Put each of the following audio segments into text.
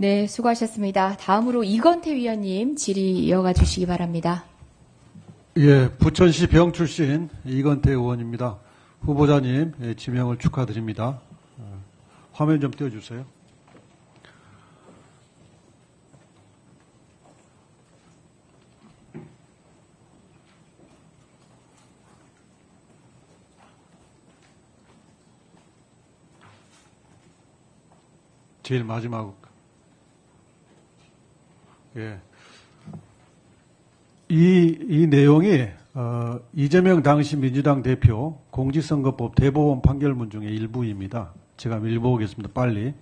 네, 수고하셨습니다. 다음으로 이건태 위원님 질의 이어가 주시기 바랍니다. 예, 부천시 병 출신 이건태 의원입니다. 후보자님 지명을 축하드립니다. 화면 좀 띄워주세요. 제일 마지막. 예. 이 내용이 이재명 당시 민주당 대표 공직선거법 대법원 판결문 중에 일부입니다. 제가 읽어보겠습니다. 빨리.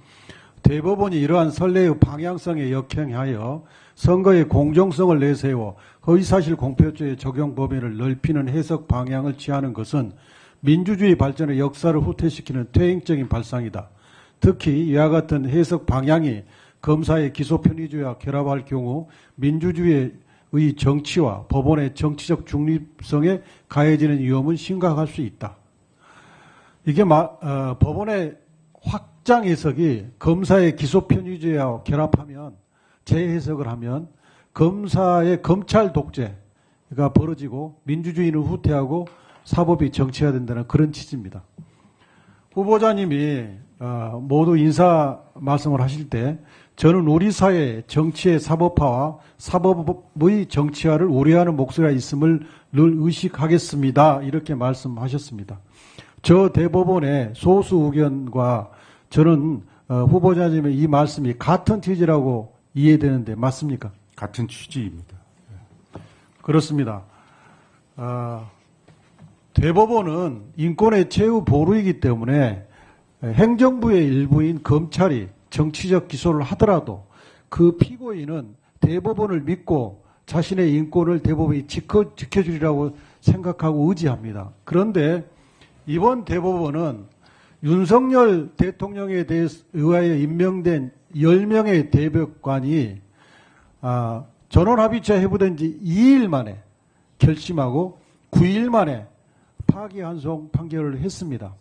대법원이 이러한 선례의 방향성에 역행하여 선거의 공정성을 내세워 허위사실 공표죄의 적용 범위를 넓히는 해석 방향을 취하는 것은 민주주의 발전의 역사를 후퇴시키는 퇴행적인 발상이다. 특히 이와 같은 해석 방향이 검사의 기소 편의주의와 결합할 경우 민주주의의 정치와 법원의 정치적 중립성에 가해지는 위험은 심각할 수 있다. 이게 법원의 확장 해석이 검사의 기소 편의주의와 결합하면, 재해석을 하면 검사의 검찰 독재가 벌어지고 민주주의는 후퇴하고 사법이 정치화된다는 그런 취지입니다. 후보자님이 모두 인사 말씀을 하실 때 저는 우리 사회의 정치의 사법화와 사법의 정치화를 우려하는 목소리가 있음을 늘 의식하겠습니다. 이렇게 말씀하셨습니다. 저 대법원의 소수 의견과 저는 후보자님의 이 말씀이 같은 취지라고 이해되는데 맞습니까? 같은 취지입니다. 그렇습니다. 대법원은 인권의 최후 보루이기 때문에 행정부의 일부인 검찰이 정치적 기소를 하더라도 그 피고인은 대법원을 믿고 자신의 인권을 대법원이 지켜주리라고 생각하고 의지합니다. 그런데 이번 대법원은 윤석열 대통령에 의하여 임명된 10명의 대법관이 전원합의체 회부된 지 2일 만에 결심하고 9일 만에 파기환송 판결을 했습니다.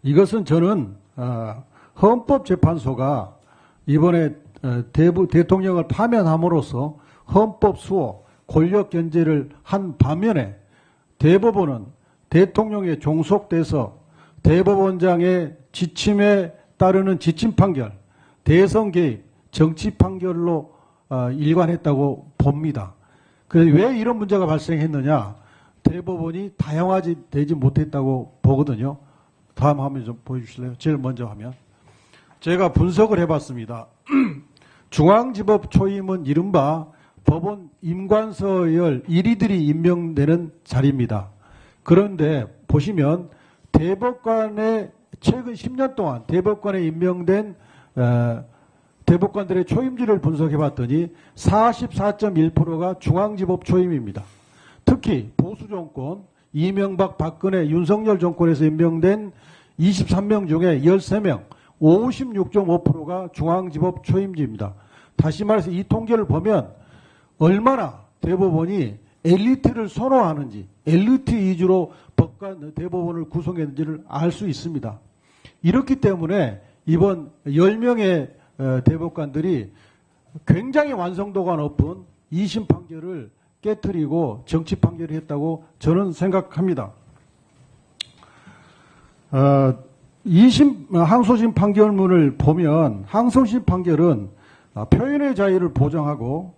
이것은 저는 헌법재판소가 이번에 대통령을 파면함으로써 헌법 수호, 권력 견제를 한 반면에 대법원은 대통령에 종속돼서 대법원장의 지침에 따르는 지침 판결, 대선 개입, 정치 판결로 일관했다고 봅니다. 그래서 왜 이런 문제가 발생했느냐? 대법원이 다양화되지 못했다고 보거든요. 다음 화면 좀 보여주실래요? 제일 먼저 화면. 제가 분석을 해봤습니다. 중앙지법 초임은 이른바 법원 임관서열 1위들이 임명되는 자리입니다. 그런데 보시면 대법관의 최근 10년 동안 대법관에 임명된 대법관들의 초임지를 분석해봤더니 44.1%가 중앙지법 초임입니다. 특히 보수정권, 이명박, 박근혜, 윤석열 정권에서 임명된 23명 중에 13명, 56.5%가 중앙지법 초임지입니다. 다시 말해서 이 통계를 보면 얼마나 대법원이 엘리트를 선호하는지, 엘리트 위주로 대법원을 구성했는지를 알 수 있습니다. 이렇기 때문에 이번 10명의 대법관들이 굉장히 완성도가 높은 2심 판결을 깨트리고 정치 판결을 했다고 저는 생각합니다. 2심 항소심 판결문을 보면 항소심 판결은 표현의 자유를 보장하고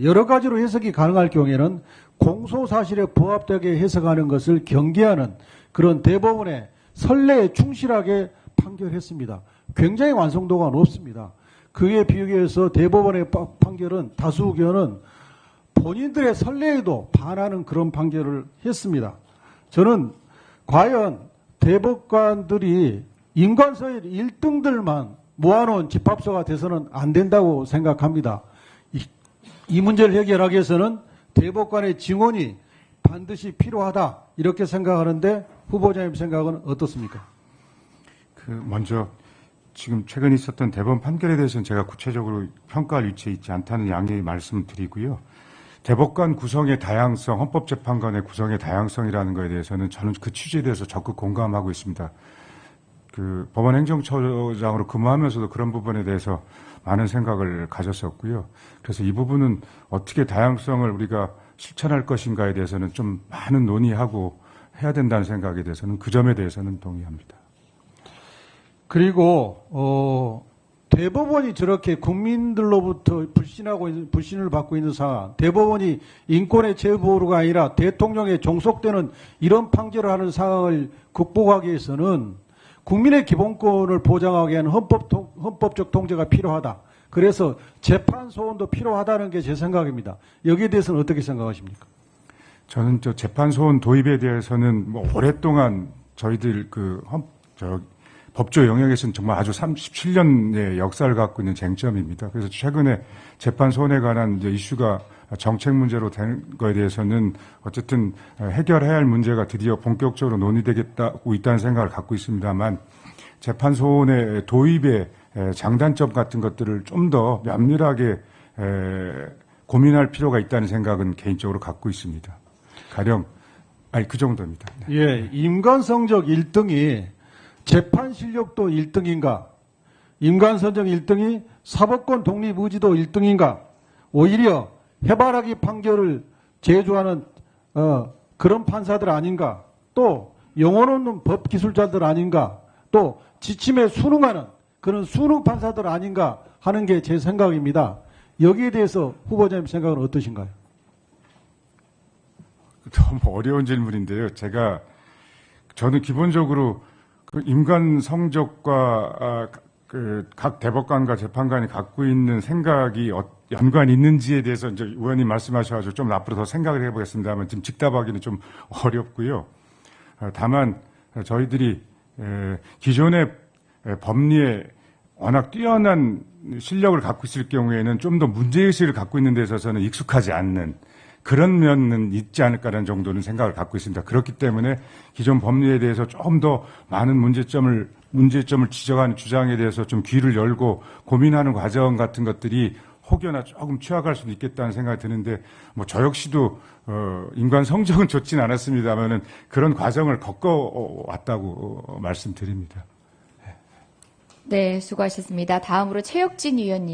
여러 가지로 해석이 가능할 경우에는 공소사실에 부합되게 해석하는 것을 경계하는 그런 대법원의 선례에 충실하게 판결했습니다. 굉장히 완성도가 높습니다. 그에 비교해서 대법원의 판결은 다수 의견은 본인들의 선례에도 반하는 그런 판결을 했습니다. 저는 과연 대법관들이 임관서열 1등들만 모아놓은 집합소가 돼서는 안 된다고 생각합니다. 이 문제를 해결하기 위해서는 대법관의 증언이 반드시 필요하다 이렇게 생각하는데 후보자님 생각은 어떻습니까? 먼저 지금 최근 있었던 대법원 판결에 대해서는 제가 구체적으로 평가할 위치에 있지 않다는 양해의 말씀드리고요. 대법관 구성의 다양성, 헌법재판관의 구성의 다양성이라는 것에 대해서는 저는 그 취지에 대해서 적극 공감하고 있습니다. 그 법원 행정처장으로 근무하면서도 그런 부분에 대해서 많은 생각을 가졌었고요. 그래서 이 부분은 어떻게 다양성을 우리가 실천할 것인가에 대해서는 좀 많은 논의하고 해야 된다는 생각에 대해서는 그 점에 대해서는 동의합니다. 그리고 대법원이 저렇게 국민들로부터 불신을 받고 있는 상황, 대법원이 인권의 제보로가 아니라 대통령에 종속되는 이런 판결을 하는 상황을 극복하기 위해서는 국민의 기본권을 보장하기 위한 헌법적 통제가 필요하다. 그래서 재판 소원도 필요하다는 게 제 생각입니다. 여기에 대해서는 어떻게 생각하십니까? 저는 재판 소원 도입에 대해서는 뭐 오랫동안 저희들 법조 영역에서는 정말 아주 37년의 역사를 갖고 있는 쟁점입니다. 그래서 최근에 재판 소원에 관한 이제 이슈가 정책 문제로 된 거에 대해서는 어쨌든 해결해야 할 문제가 드디어 본격적으로 논의되고 있다는 생각을 갖고 있습니다만 재판 소원의 도입의 장단점 같은 것들을 좀 더 면밀하게 고민할 필요가 있다는 생각은 개인적으로 갖고 있습니다. 가령 그 정도입니다. 네. 예, 인간 성적 1등이 재판 실력도 1등인가? 인간 성적 1등이 사법권 독립 의지도 1등인가? 오히려 해바라기 판결을 제조하는 그런 판사들 아닌가? 또 영혼 없는 법 기술자들 아닌가? 또 지침에 순응하는 그런 순응 판사들 아닌가 하는 게 제 생각입니다. 여기에 대해서 후보자님 생각은 어떠신가요? 너무 어려운 질문인데요. 저는 기본적으로 그 인간 성적과 각 대법관과 재판관이 갖고 있는 생각이 연관이 있는지에 대해서 이제 의원님 말씀하셔가지고 좀 앞으로 더 생각을 해보겠습니다만 지금 직답하기는 좀 어렵고요. 다만 저희들이 기존의 법리에 워낙 뛰어난 실력을 갖고 있을 경우에는 좀 더 문제의식을 갖고 있는 데 있어서는 익숙하지 않는 그런 면은 있지 않을까라는 정도는 생각을 갖고 있습니다. 그렇기 때문에 기존 법리에 대해서 좀 더 많은 문제점을 지적하는 주장에 대해서 좀 귀를 열고 고민하는 과정 같은 것들이 혹여나 조금 취약할 수도 있겠다는 생각이 드는데 저 역시도 인간 성적은 좋진 않았습니다만은 그런 과정을 겪어왔다고 말씀드립니다. 네, 수고하셨습니다. 다음으로 최혁진 의원님.